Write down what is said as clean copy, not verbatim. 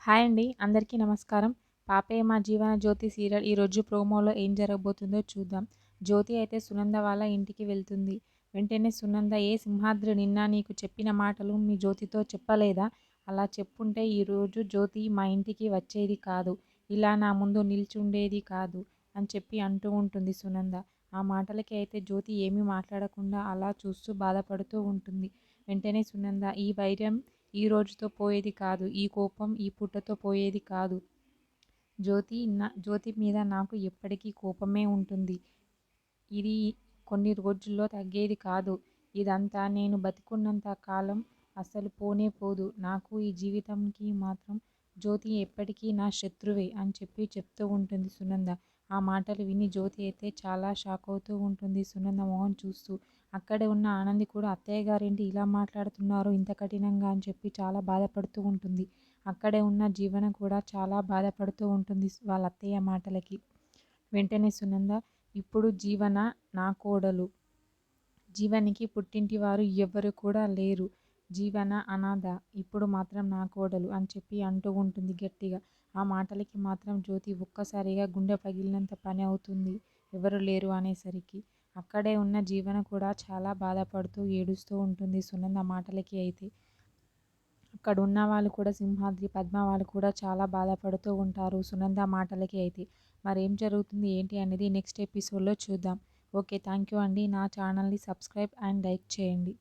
Hi అండి. అందరికీ నమస్కారం. 'పాపే మా జీవన జ్యోతి' సీరియల్ ఈరోజు ప్రోమోలో ఏం జరగబోతుందో చూద్దాం. జ్యోతి అయితే సునంద వాళ్ళ ఇంటికి వెళ్తుంది. వెంటనే సునంద, ఏ సింహాద్రి నిన్న నీకు చెప్పిన మాటలు మీ జ్యోతితో చెప్పలేదా? అలా చెప్పుంటే ఈరోజు జ్యోతి మా ఇంటికి వచ్చేది కాదు. ఇలా నా ముందు నిల్చుండేది కాదు అని చెప్పి అంటూ ఉంటుంది సునంద. ఆ మాటలకి అయితే జ్యోతి ఏమీ మాట్లాడకుండా అలా చూస్తూ బాధపడుతూ ఉంటుంది. వెంటనే సునంద, ఈ వైర్యం ఈ రోజుతో పోయేది కాదు. ఈ కోపం ఈ పూటతో పోయేది కాదు. జ్యోతి మీద నాకు ఎప్పటికీ కోపమే ఉంటుంది. ఇది కొన్ని రోజుల్లో తగ్గేది కాదు. ఇదంతా నేను బతికున్నంత కాలం అస్సలు పోనే పోదు. నాకు ఈ జీవితంకి మాత్రం జ్యోతి ఎప్పటికీ నా శత్రువే అని చెప్పి చెప్తూ ఉంటుంది సునంద. ఆ మాటలు విని జ్యోతి అయితే చాలా షాక్ అవుతూ ఉంటుంది సునంద మొహం చూస్తూ. అక్కడే ఉన్న ఆనంది కూడా, అత్తయ్య గారేంటి ఇలా మాట్లాడుతున్నారు ఇంత కఠినంగా అని చెప్పి చాలా బాధపడుతూ ఉంటుంది. అక్కడే ఉన్న జీవన కూడా చాలా బాధపడుతూ ఉంటుంది వాళ్ళ అత్తయ్య మాటలకి. వెంటనే సునంద, ఇప్పుడు జీవన నా కోడలు. జీవనికి పుట్టింటి వారు ఎవ్వరు కూడా లేరు. జీవన అనాథ. ఇప్పుడు మాత్రం నా కోడలు అని చెప్పి అంటూ ఉంటుంది గట్టిగా. ఆ మాటలకి మాత్రం జ్యోతి ఒక్కసారిగా గుండె పగిలినంత పని అవుతుంది. ఎవరు లేరు అనేసరికి. అక్కడే ఉన్న జీవన కూడా చాలా బాధపడుతూ ఏడుస్తూ ఉంటుంది సునంద మాటలకి అయితే. అక్కడ ఉన్న వాళ్ళు కూడా, సింహాద్రి, పద్మ వాళ్ళు కూడా చాలా బాధపడుతూ ఉంటారు సునంద మాటలకి అయితే. మరేం జరుగుతుంది ఏంటి అనేది నెక్స్ట్ ఎపిసోడ్లో చూద్దాం. ఓకే, థ్యాంక్ యూ అండి. నా ఛానల్ని సబ్స్క్రైబ్ అండ్ లైక్ చేయండి.